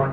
5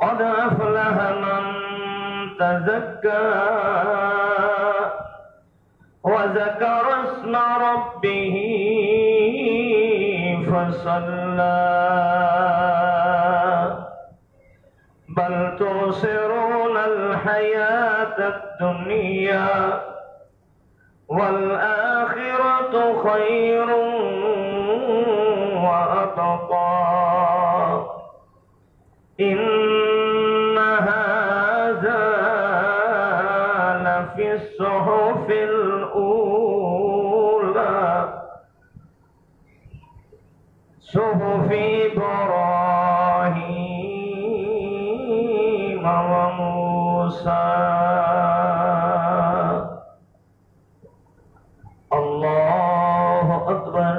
قد أفلح من تزكى وذكر اسم ربه فصلى بل تؤثرون الحياة الدنيا والآخرة خير وأبقى إن هذا لفي الصحف الأولى صحف إبراهيم وموسى الله أكبر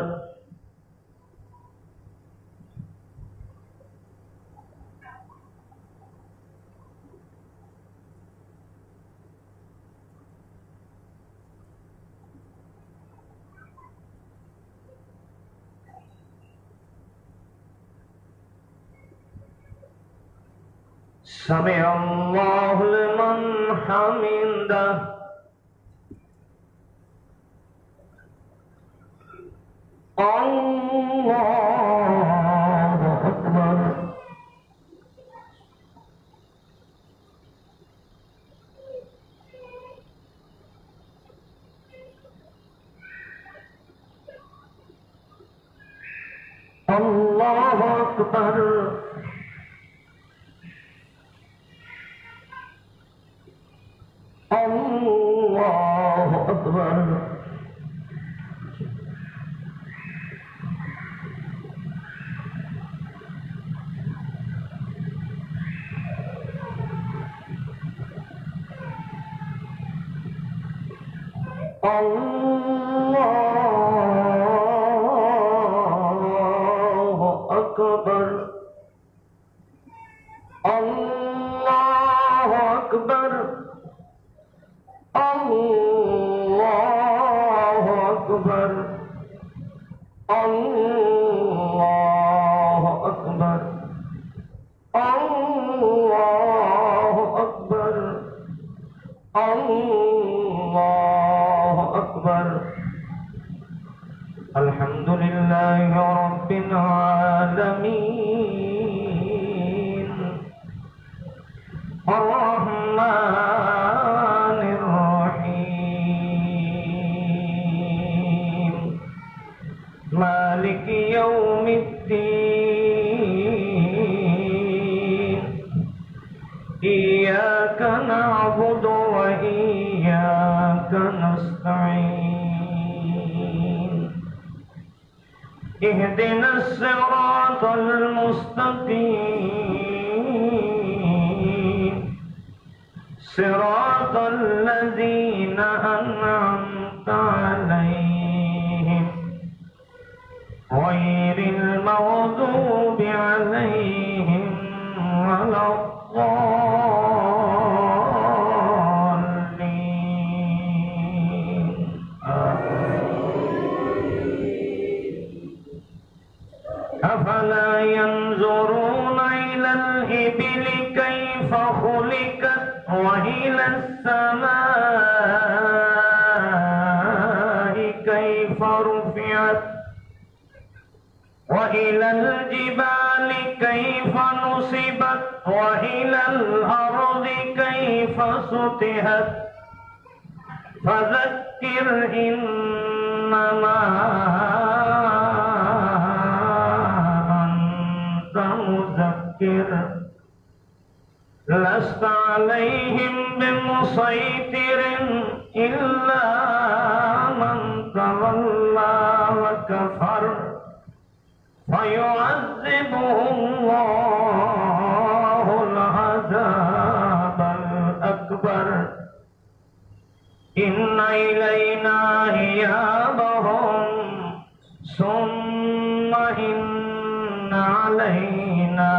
سمع الله لمن حمده الله أكبر الله أكبر الله أكبر الله أكبر الله أكبر الله أكبر الله أكبر الله أكبر الله أكبر الحمد لله رب العالمين الرحمن الرحيم مالك يوم الدين إياك نعبد وإياك نستعين اهدنا الصراط المستقيم صراط الذين أنعمت عليهم غير المغضوب عليهم ولا الضالين أفلا ينظرون إلى الإبل كيف خلقت وإلى السماء كيف رفعت وإلى الجبال كيف نصبت وإلى الأرض كيف سطحت فذكر إنما أنت مذكر لست عليهم بمسيطر إلا من تولى وكفر فيعذبه الله العذاب الأكبر إن إلينا إيابهم ثم إن علينا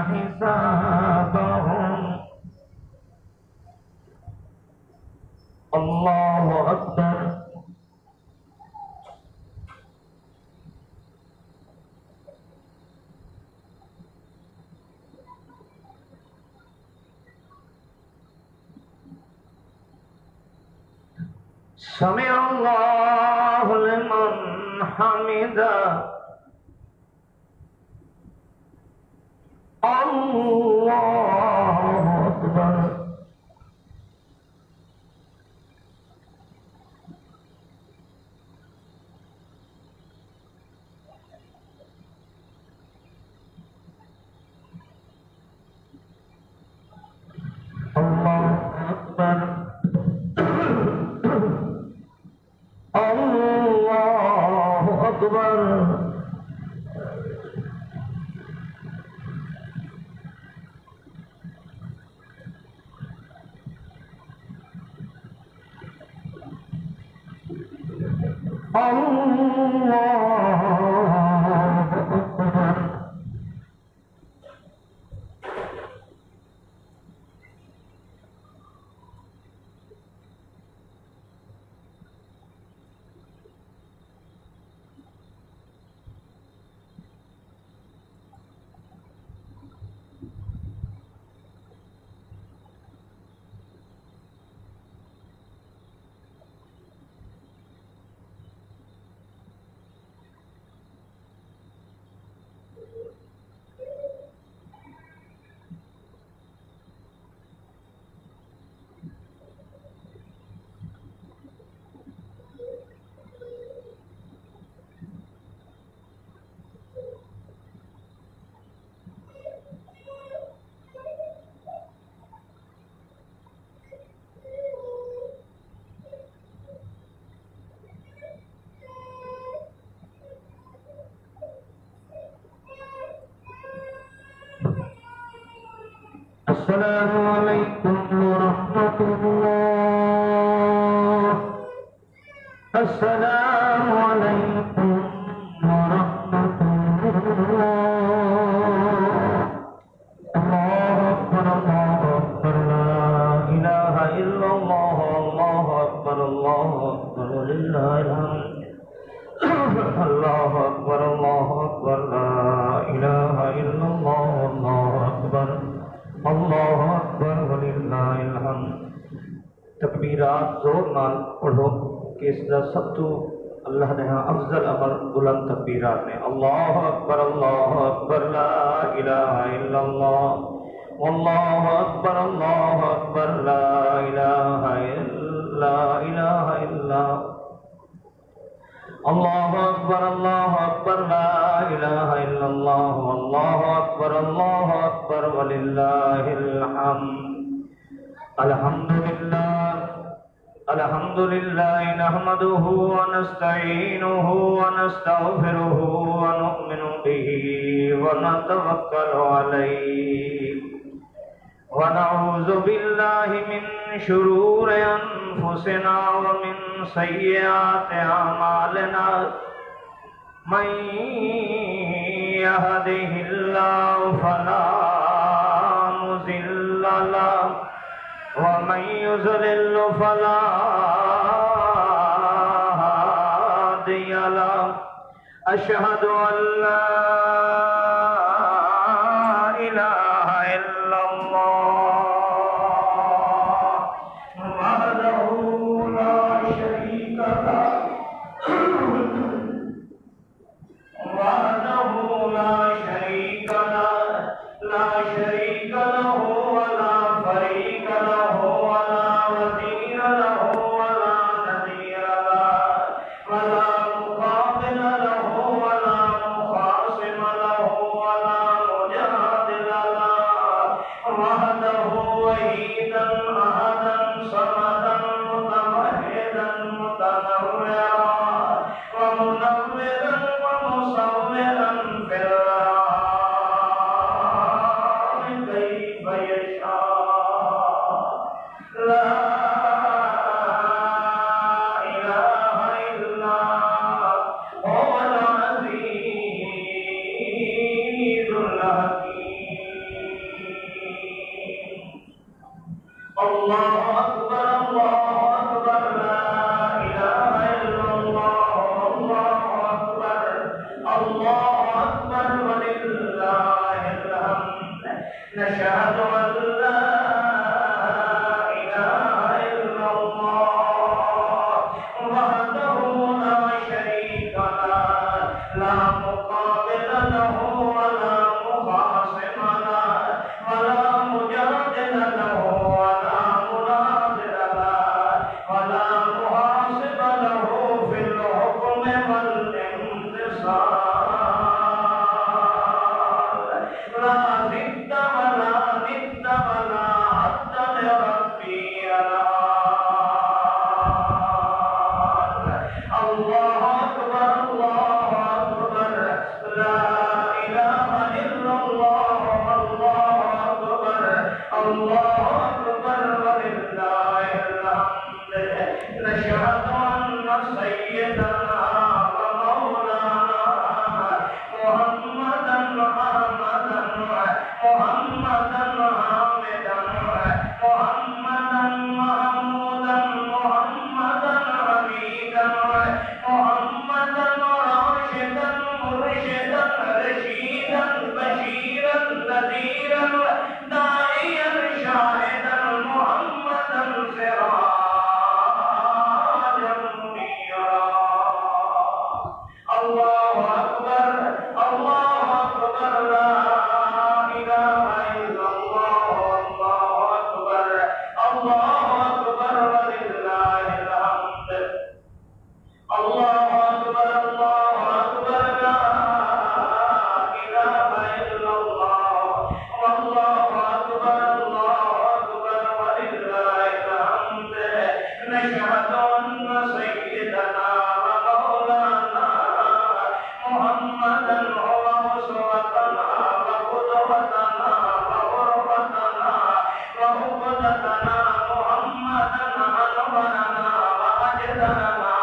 حسابهم الله أكبر سمع الله لمن حمده الله أكبر الله أكبر الله أكبر السلام عليكم ورحمة الله السلام علیکم ورحمۃ اللہ۔ اللہ اکبر اللہ اکبر لا الہ الا اللہ اللہ اکبر وللہ الحمد۔ اللہ اکبر لا الہ الا اللہ اللہ اکبر وللہ الحمد۔ تکبیرات زور نال پڑھو کہ اس کا سب تو اللہ نے افضل عمل بلند تکبیرات نے۔ اللہ اکبر لا الہ الا اللہ واللہ اکبر لا الہ الا اللہ اکبر لا الہ الا اللہ واللہ اکبر وللہ الحمد۔ الحمد للہ نحمده ونستعینه ونستغفره ونؤمن به ونتوکل علیہ ونعوذ باللہ من شرور انفسنا ومن سیئات اعمالنا من يهده الله فلا مضل له ومن يضلل فلا هادي له أشهد أن لا إله إلا الله وحده لا شريك له وحده لا شريك له ولا فريق له ولا وزير له ولا نذير له ولا مقابل له ولا مخاصم له ولا مجادل له وحده وحيدا أحدا صمدا متوحدا متنوعا ومنورا ومصورا في الأرض كيف يشاء لا إله إلا هو العزيز الحكيم۔ اللہ اکبر لا الہ الا اللہ اللہ اکبر وللہ الحمد۔ نشہد ان لا الہ الا اللہ وحدہ لا شریک له لا مقابل له ولا مخاصم له ولا مجادل له ولا مناظر له ولا محاسب له في الحكم والانتصار لا ضد ولا ند ولا حد لربي اللہ اکبر لا الہ الا اللہ اللہ اکبر وللہ الحمد۔ نشہد ان سیدنا ومولانا محمدا حامدا محمدا حامدا محمدا محمودا محمدا حمیدا محمدا راشدا مرشدا رشیدا بشیرا نذیرا داعیا شاہدا محمدا سراجا منیرا۔ اللہ اکبر لا الہ الا اللہ اکبر وللہ الحمد۔ اللہ اکبر لا الہ الا اللہ واللہ اکبر وللہ الحمد۔ نشہد ان سیدنا ومولانا محمدا هو اسوتنا وقدوتنا وغرفتنا وعقدتنا محمدا انورنا واجدنا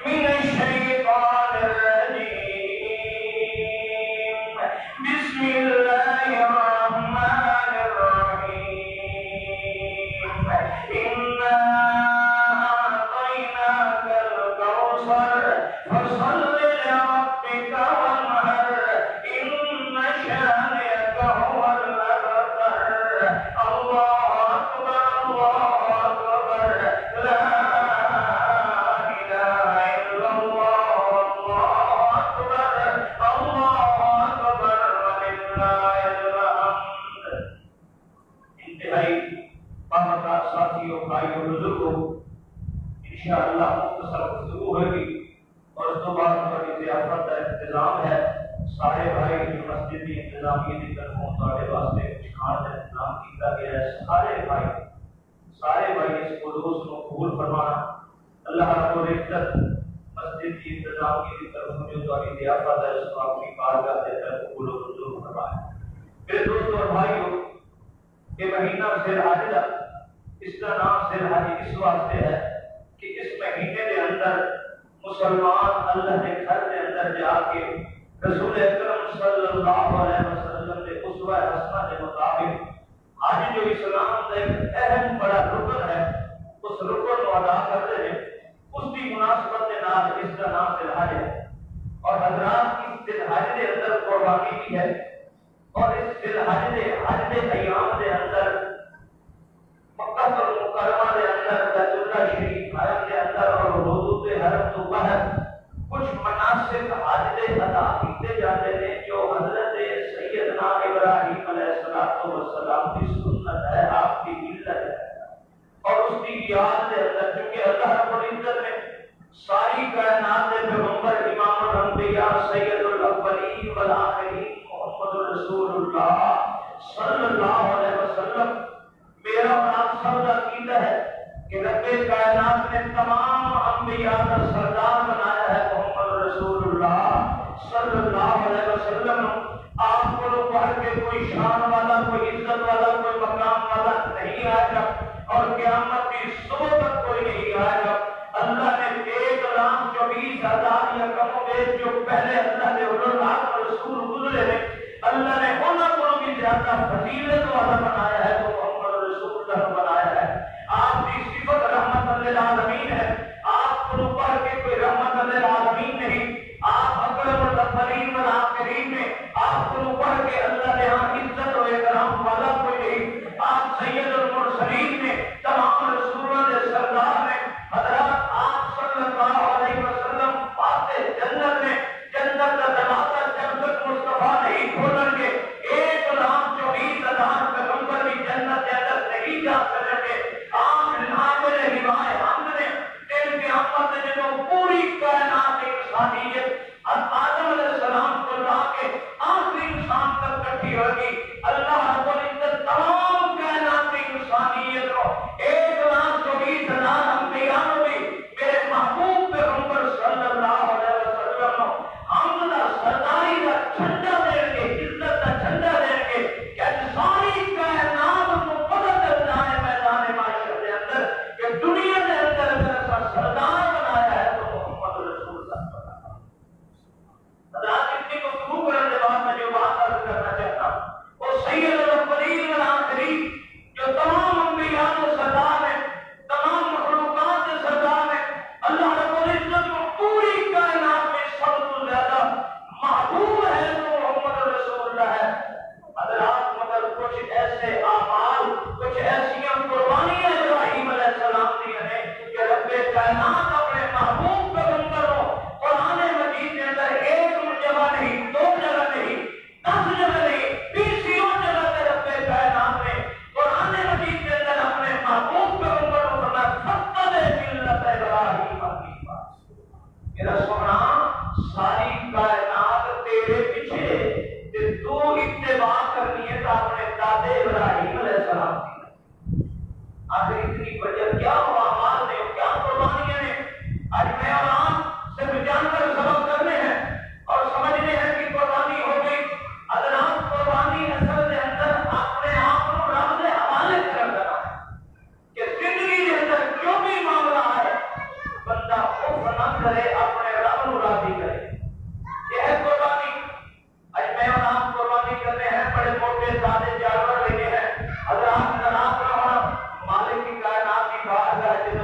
من الشيطان الرجيم بسم الله الرحمن الرحيم إنا أعطيناك الكوثر فصل لربك وانحر إن شانئك هو الأبتر الله أكبر الله أكبر لا إله إلا الله الله أكبر ولله الحمد. انتہائی باوقار ساتھیوں بھائیوں بزرگوں انشاءاللہ مختصر گفتگو ہوگی اور اس تو بعد بڑی ضیافت کا انتظام ہے. سارے بھائی جو مسجد کی انتظامیہ کی طرفوں تھوڑے واسطے کچھ کھان کا انتظام کیا گیا ہے. سارے بھائی اس خلوص کو قبول فرمانا. اللہ رب العزت مسجد کی انتظامیہ کی طرفوں جو تھوڑی ضیافت ہے اس کو اپنی بارگاہ سے قبول و منظور فرمائے. میرے دوستوں اور بھائیوں یہ مہینہ ذی الحج، اس کا نام ذی الحج اس واسطے ہے کہ اس مہینے کے اندر مسلمان اللہ کے گھر کے اندر جا کے رسول اکرم صلی اللہ علیہ وسلم کے اسوہ حسنہ کے مطابق آج جو اسلام کا ایک اہم بڑا رکن ہے اس رکن کو ادا کرتے ہیں. اس کی مناسبت کے نام اس کا نام ذی الحج ہے. اور حضرات اس ذی الحج کے اندر قربانی بھی ہے. اور اس ذی الحج کے حج کے ایام کے اندر مکہ المکرمہ کے اندر بیت اللہ شریف حرم کے اندر اور حدود حرم تو باہر کچھ مناسک حج کے ادا کیے جاتے ہیں جو حضرت سیدنا ابراہیم علیہ السلام کی سنت ہے، آپ کی ملت ہے. اور اس کی یاد کے اندر چونکہ اللہ رب العزت نے ساری کائنات کے پیغمبر امام الانبیاء سید الاولین والآخرین محمد رسول اللہ صلی اللہ علیہ وسلم میرا اور آپ سب کا عقیدہ ہے کہ رب کائنات نے تمام انبیاء کا سردار بنایا ہے محمد رسول اللہ صلی اللہ علیہ وسلم. آپ کو پڑھ کے کوئی شان والا، کوئی عزت والا، کوئی مقام والا نہیں آئے گا اور قیامت کی صبح تک کوئی نہیں آئے گا. اللہ نے 1,24,000 یا کم و بیش جو پہلے اللہ نے اللہ رسول گزرے ہیں اللہ نے انہوں کو بھی زیادہ فضیلت والا بنایا ہے تو محمد رسول اللہ بنایا ہے. آپ کی صفت رحمت للعالمین ہے. آپ کو پڑھ کے کوئی رحمت للعالمین نہیں. آپ اکرم الاولین والآخرین میں آپ کو پڑھ کے اللہ نے ہاں عزت و اکرام والا کوئی نہیں. آپ سید المرسلین میں تمام رسولوں کے سردار میں حضرات آپ صلی اللہ علیہ وسلم فاتح جنت میں جنت کا دروازہ جب تک مصطفیٰ نہیں کھولیں گے 1,24,000 پیغمبر بھی جنت کے اندر نہیں جا سکیں گے. آپ عامل روایت ہم نے دل کے احمد نے جو پوری کائنات انسانیت آدم علیہ السلام کو لا کے آخری انسان تک کٹھی ہوگی. اللہ رب العزت تمام کائنات انسانیت کو 1,24,000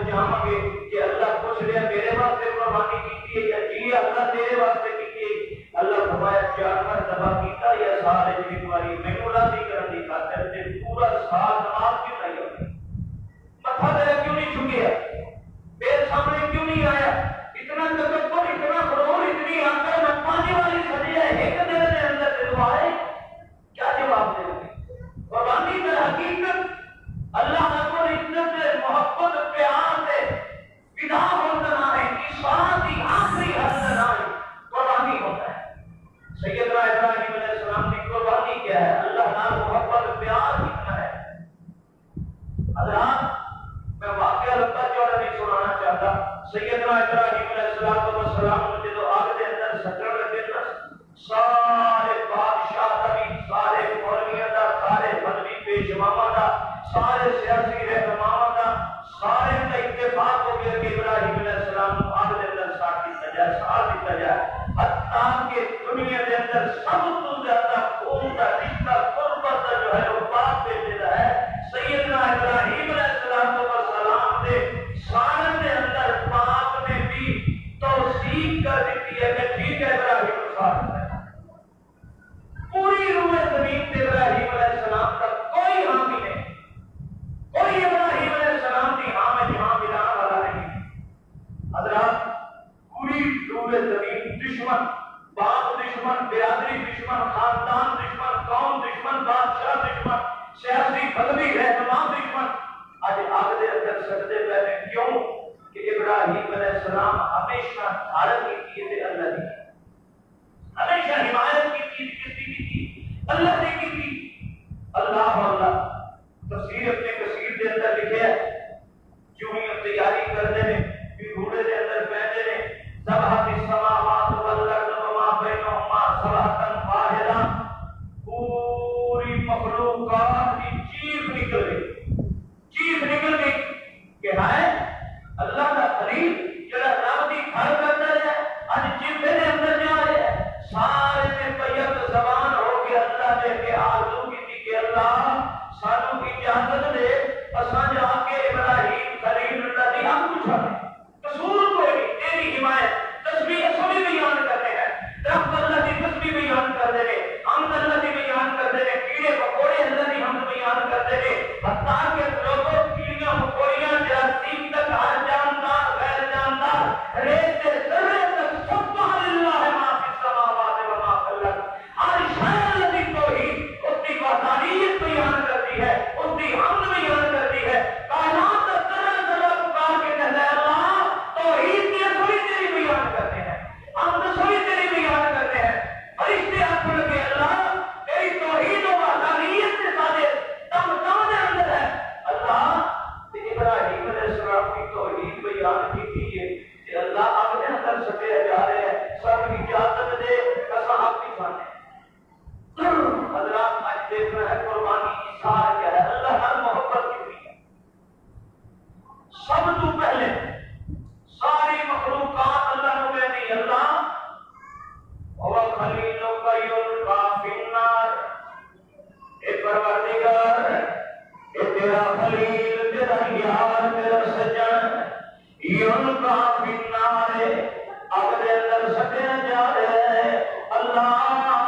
جاؤں گے کہ اللہ پوچھ رہا میرے واسطے قربانی کی ہے یا جی اللہ تیرے واسطے کی ہے؟ اللہ فرمایا جانور ذبح کیتا یا سال ایک باری مینوں راضی کرن دی خاطر تے پورا سال نماز کیوں نہیں ہوئی؟ متھا تیرا کیوں نہیں جھکیا؟ میرے سامنے کیوں نہیں آیا؟ اتنا تکبر، اتنا غرور، اتنی آنکھ میں پانی والی سجدہ ایک دن کے اندر سے دعا ہے، کیا جواب دے گے؟ قربانی در حقیقت اللہ رب العزت سے محبت پیار سے فدا ہونا ہے، اشارہ کی آخری حد نہ ہے، قربانی ہوتا ہے۔ سیدنا ابراہیم علیہ السلام کی قربانی کیا ہے؟ اللہ نال محبت پیار کتنا ہے۔ حضرات میں واقعہ لمبا چوڑا نہیں سنانا چاہتا۔ سیدنا ابراہیم علیہ السلام مجھے تو آگ دے اندر سکڑ لگے نا، سارے بادشاہ دا بھی، سارے مولویاں دا، سارے مذہبی پیشواواں دا، سارے سیاسی رہنماواں دا، سارے کا اتفاق ہو گیا کہ ابراہیم علیہ السلام کو آگ دے اندر ساڑ دیتا جائے، ساڑ دیتا جائے۔ حتیٰ کہ دنیا کے اندر سب تو زیادہ خون کا رشتہ قربت جو ہے وہ باپ بیٹے کا ہے۔ سیدنا ابراہیم علیہ السلام سے سارے کے اندر باپ نے بھی توثیق کر دیتی ہے کہ ٹھیک ہے ابراہیم صاحب ہے۔ پوری روح زمین سے ابراہیم علیہ السلام کا کوئی حامی نہیں، کوئی ابراہیم علیہ السلام کی ہاں میں جہاں ملان والا نہیں۔ حضرات پوری روح زمین دشمن، باپ دشمن، برادری دشمن، خاندان دشمن، قوم دشمن، بادشاہ دشمن، سیاسی مذہبی رہنما دشمن، آج آگ دے اندر سجدے پہلے کیوں کہ ابراہیم علیہ السلام ہمیشہ دھارن کی تھی اللہ کی، ہمیشہ حمایت کی تھی کسی کی تھی اللہ نے کی تھی۔ اللہ اللہ تفسیر اپنے کثیر دے اندر لکھے ہے، جو ہی تیاری کرنے میں بھی گھوڑے دے اندر پہنے نے سبحت السماوات والارض وما بینہما سبحتاً واحدہ، پوری مخلوقات کی چیخ نکل گئی کہ ہے اللہ کا خلیل جڑا رب دی گھر کرتا ہے اج جیبے دے اندر جا رہے ہیں، سارے میں بیعت زبان ہو کے اللہ نے کہ آرزو کی تھی کہ اللہ سانو کی اجازت دے اساں جا کے ابراہیم خلیل اللہ دی ہم پوچھا قصور کوئی نہیں، تیری حمایت تسبیح سبھی بیان کرتے ہیں، درخت اللہ کی تسبیح بیان کرتے ہیں، حمد اللہ کی بیان کرتے ہیں، کیڑے مکوڑے اللہ کی حمد بیان کرتے ہیں، حتیٰ کہ لوگوں کیڑیاں مکوڑیاں جراثیم تک ہر جاندار غیر جاندار ریت سے ذرے تک سبحان اللہ ما فی السماوات و ما فی الارض، ہر شے اللہ کی توحید اس کی وحدانیت بیان کرتی ہے، اس کی حمد بیان کرتی ہے۔ کائنات کا ذرہ ذرہ پکار کے کہتا ہے اللہ توحید کی سبھی تیری بیان کرتے ہیں، ہم تو سبھی تیری بیان کرتے ہیں۔ فرشتے آپ لگے اللہ تیری توحید و وحدانیت سے سارے دم دم دے اندر ہے۔ اللہ ابراہیم علیہ السلام کی توحید بیان کی تھی کہ اللہ اپنے اندر سٹے جا رہے ہیں، سب کی اجازت دے قسم آپ کی مانے۔ حضرات آج دیکھنا ہے قربانی اظہار کیا ہے، اللہ ہر محبت کی ہے۔ سب تو پہلے ساری مخلوقات اللہ کو کہتی اللہ وہ خلیلوں کا یلقا فی النار، اے پروردگار اے تیرا خلیل تیرا یار تیرا سجن یلقا فی النار آگ دے اندر سٹے جا رہے ہیں، اللہ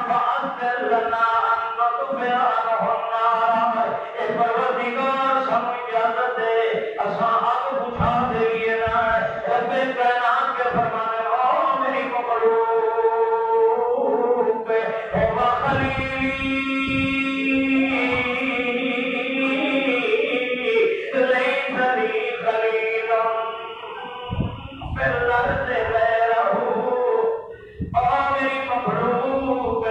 فاغفر لنا ان نطفئ عنہ النار، اے پروردگار سانو اجازت دے اساں آگ بجھا دئیے نا۔ رب کائنات کے فرمانے او میری مخلوق او خلیل لیس لی خلیل فی الارض غیرہ، او میری مخلوق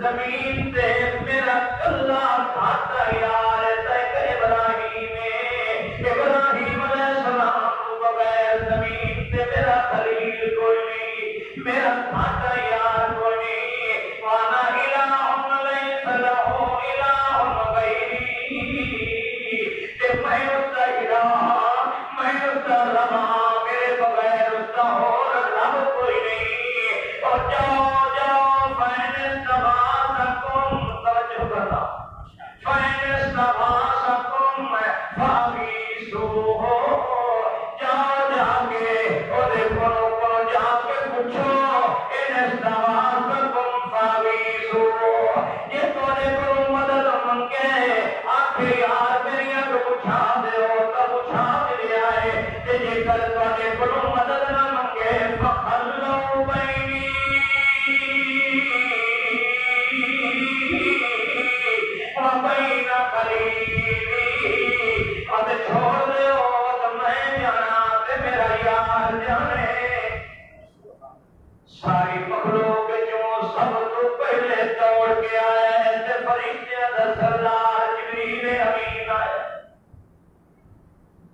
زمین سے میرا اللہ کھاتا یار تک ابراہیم علیہ السلام کو بغیر زمین سے میرا خلیل کوئی نہیں، میرا کھاتا یار کوئی نہیں، وانا الہ لیس لہ الہ غیری، کہ میں اس کا الہ میں اس کا رب، میرے بغیر اس کا اور رب کوئی نہیں۔ اور جاؤ جاؤ فین استغاثکم، توجہ کرنا، فین استغاثکم فاغیثوہ، تواڈے کولوں مدد نہ منگے فخلوا بینی وبین خلیلی اب چھوڑ دیو تو میں جانا تے میرا یار جانے ساری مخلوق جو سب تو پہلے دوڑ کے آئے تے فرشتیاں دا سردار جبریل امین آئے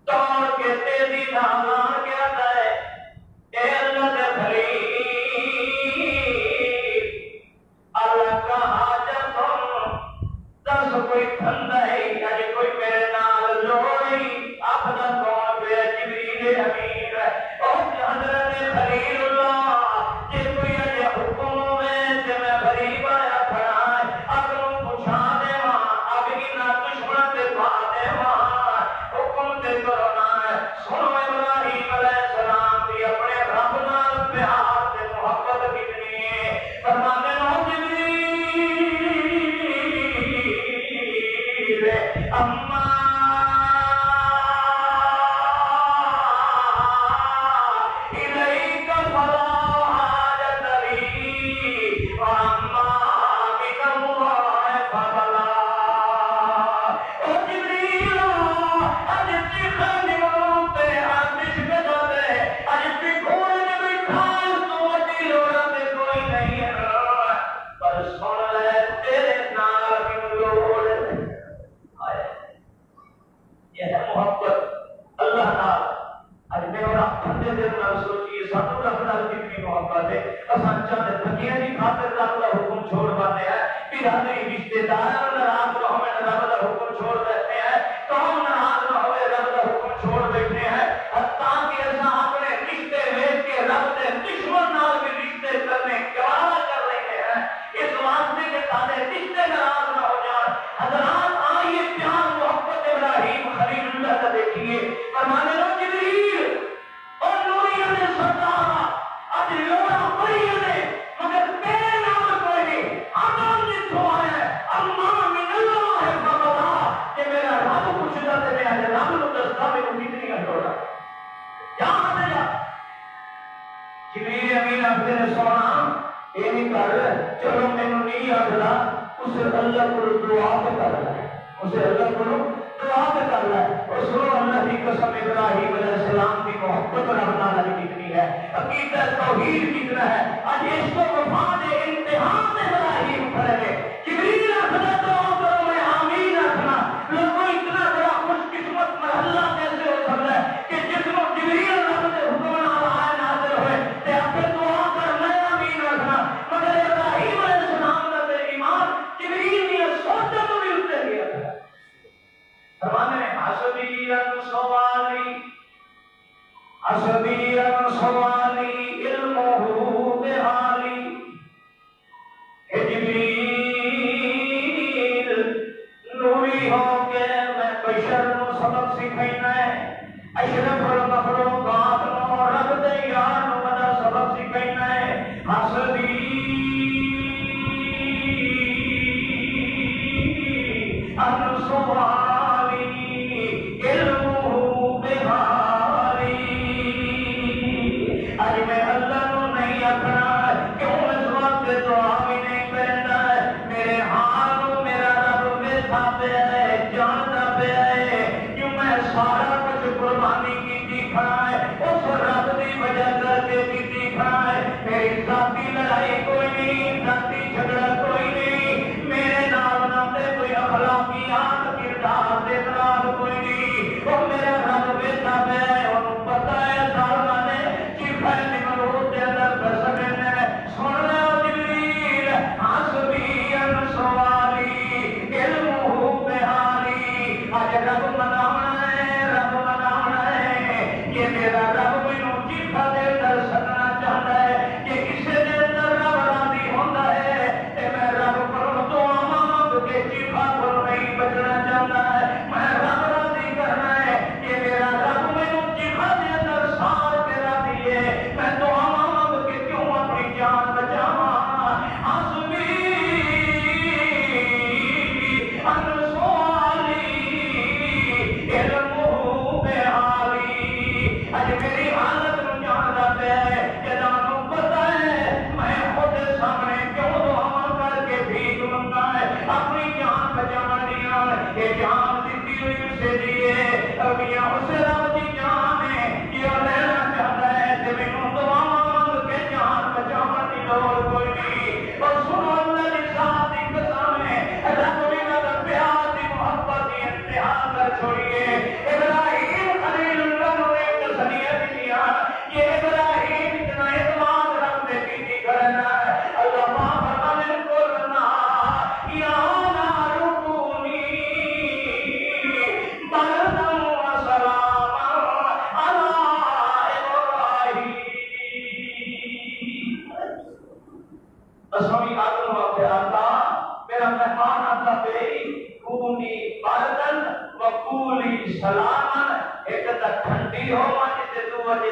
دوڑ کے تیزی نال آ کے آتا ہے اے اللہ دے خلیل اللہ کا حاجت تم دس کوئی دھندا ہے اج کوئی میرے نال لوڑ نہیں اپنا کون پہ جبریل امین ہے او حضرت خلیل اللہ جے کوئی اج حکم ہوے تے میں غریب آیا کھڑا ہے اگوں پوچھا دیواں اب انہاں دشمن تے پا دیواں حکم تے کرو نا سنو ابراہیم علیہ السلام دی اپنے رب نال پیار تے محبت کتنی ہے فرماتے ہو جبریل اما الیک فلا حاجت لی واما بک اللہ فبلا او جبریل اج چیخاں دیواں تے آتش بجا دے اج پکھوڑ نے بیٹھا تو وڈی لوڑاں تے کوئی نہیں ہے پر سن لے تیرے نال کیوں لوڑ آئے یہ ہے محبت اللہ نال اج میں اور بندے دے نال سوچیے سانو رب نال کتنی محبت ہے اساں چند دنیا دی خاطر رب دا حکم چھوڑ پاتے ہیں برادری رشتے دار ناراض نہ ہوئے رب دا حکم چھوڑ دیتے ہیں قوم ناراض نہ ہوئے رب دا حکم چھوڑ بیٹھے ہیں حتیٰ کہ اساں اپنے رشتے ویچ کے رب دے دشمن نال بھی رشتے کرنے گوارا کر رہے ہیں اس واسطے کہ سارے رشتے ناراض نہ ہو جان حضرات آئیے پیار محبت ابراہیم خلیل اللہ کا دیکھیے فرمانے لو جبریل اور نوریہ نے سردار اج لوڑا بڑی نے مگر تیرے نام کوئی نہیں آدم جتھوں آیا اما من اللہ فبلا کہ میرا رب پوچھتا تے میں اج رب نو دستا مینوں کتنی لوڑا جا جا جبریل امین آخدے نے سونا یہ نہیں کر چلو مینوں نہیں آخدا اسے اللہ کو دعا تے کر لے اسے اللہ کو دعا تے کر لے اور سنو اللہ کی قسم ابراہیم علیہ السلام کی محبت رب نال کتنی ہے عقیدہ توحید کتنا ہے اج عشق و وفا دے امتحان تے ابراہیم کھڑے نے جبریل آخدا دعا کرو میں آمین آخنا لوگوں اتنا بڑا خوش قسمت مرحلہ کیسے ہو سکتا ہے کہ جس کو جبریل رب دے حکم نال آئے نازل ہوئے تے اپنے دعا کر میں آمین آخنا مگر ابراہیم علیہ السلام دا تے ایمان جبریل دی سوچ تو بھی اتنے گیا فرمانے نے حسبی سوالی علمہ بحالی اے جبریل نوری ہو کے میں بشر نو سبق سکھائنا ہے اشرف المخلوقات نو رب دے یار نو بڑا سبق سکھائنا ہے حسبی سوالی علمہ بحالی اج میں اللہ نو نہیں آخنا کیوں اس وقت دعا بھی نہیں کرنا میرے حال نو میرا رب ویکھدا پیا ہے جاندا پیا ہے کیوں میں سارا کچھ قربانی کیتی کھڑا ہے اس رب دی وجہ کر کے کیتی کھڑا ہے میری ذاتی لڑائی کوئی نہیں ذاتی جھگڑا کوئی نہیں میرے نال نہ تے کوئی اخلاقیات کردار دے نال کوئی نہیں وہ میرا رب ویکھدا پیا ہے انہوں پتہ ہے ظالماں نے چیخے نمرود دے اندر قسم نے سن لو جبریل حسبی سوالی علمہ بحالی اج رب مناونا ہے یہ میرا رب مینوں چیخا دے اندر سدنا چاہتا ہے کہ کسے دے اندر رب راضی ہوندا ہے تے میں رب کولوں دعا مانگ کے چیخا کول نہیں بچنا چاہتا ہے میں رب راضی کرنا ہے کہ میرا رب مینوں چیخا دے اندر سار کے راضی ہے میں دعا مانگ کے کیوں اپنی جان بچاواں حسبی سوالی علمہ بحالی اج میری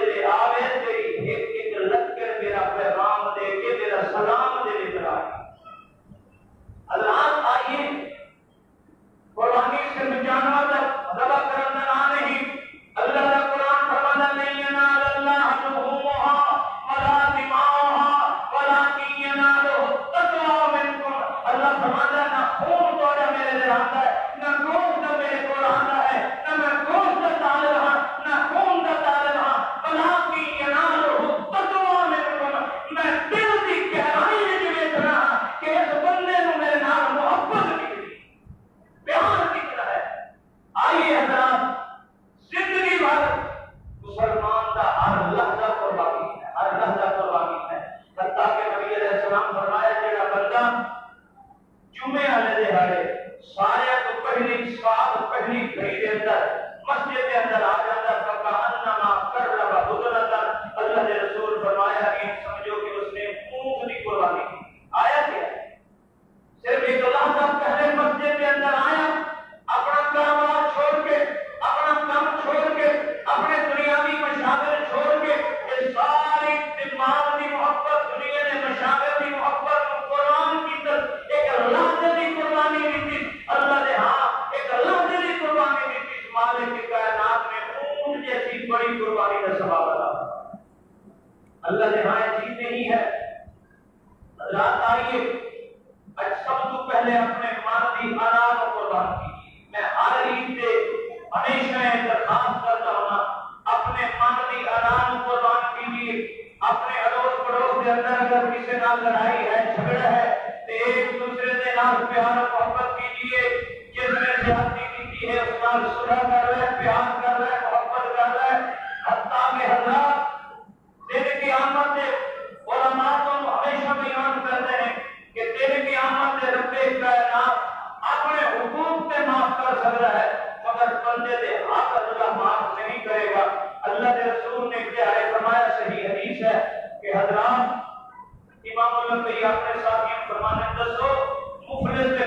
لے آوے تیری ایک ایک لگ کر میرا پیغام دے کے میرا سلام دے لے کر آئے. حضرات آئیے قربانی سے جانور ذبح کرنا نہ نہیں. اللہ کا قرآن فرماتا نہیں ینال اللہ لحومها ولا دماؤها ولکن ینالہ التقوی منکم. اللہ فرماتا نہ خون توڑا میرے دل آتا ہے، نہ گوشت میرے کو آتا ہے، نہ میں گوشت ڈال رہا نہ خون ڈال رہا، ولکن ینالہ التقوی منکم. میں دل کی گہرائی میں دیکھ رہا کہ اس بندے کو میرے نام محبت نکلی، پیار نکلا ہے. آئیے حضرات زندگی بھر مسلمان کا ہر لحظہ قربانی ہے، ہر لحظہ قربانی ہے. حتیٰ کہ نبی علیہ السلام فرمایا جڑا بندہ جمعے والے دہاڑے سارے تو پہلی سات پہلی گھڑی کے اندر مسجد کے اندر آ جاتا فکأنما قرب بدنۃ. اللہ کے رسول فرمایا کہ سمجھو کہ اس نے اونٹ کی قربانی کی. آیا کیا صرف ایک لحظہ پہلے مسجد کے اندر آیا، اپنا کاروبار چھوڑ کے، اپنا کام چھوڑ کے، اپنے دنیاوی مشاغل چھوڑ کے، یہ ساری دماغ کی محبت، دنیا نے مشاغل کی محبت قرآن کی طرف ایک لحظے کی قربانی دی تھی. اللہ نے ہاں ایک لحظے کی قربانی دی تھی. مالک کی کائنات نے اونٹ جیسی بڑی قربانی کا ثواب ادا. اللہ نے ہاں یہ چیز نہیں ہے. رات آئیے آج سب تو پہلے اپنے مادی آرام کو قربان کیجیے. میں ہر عید سے ہمیشہ درخواست کرتا ہوں اپنے مادی آرام کو قربان کیجیے. اپنے اڑوس پڑوس کے اندر اگر کسی نال لڑائی ہے جھگڑا ہے تو ایک دوسرے کے نال پیار و محبت کیجیے. جس نے زیادتی کی ہے اس نال صلح کر رہے، پیار کر رہے، محبت کر رہے. حتیٰ کہ حضرات دن کی آمد سے علماء تو ہمیشہ بیان کرتے ہیں کہ دن کی آمد سے رب کائنات اپنے حقوق سے معاف کر سکتا ہے مگر بندے دے حق اللہ معاف نہیں کرے گا. اللہ کے رسول نے کیا ہے فرمایا، صحیح حدیث ہے کہ حضرات امام الانبیاء اپنے ساتھیوں فرمانے دسو مفلس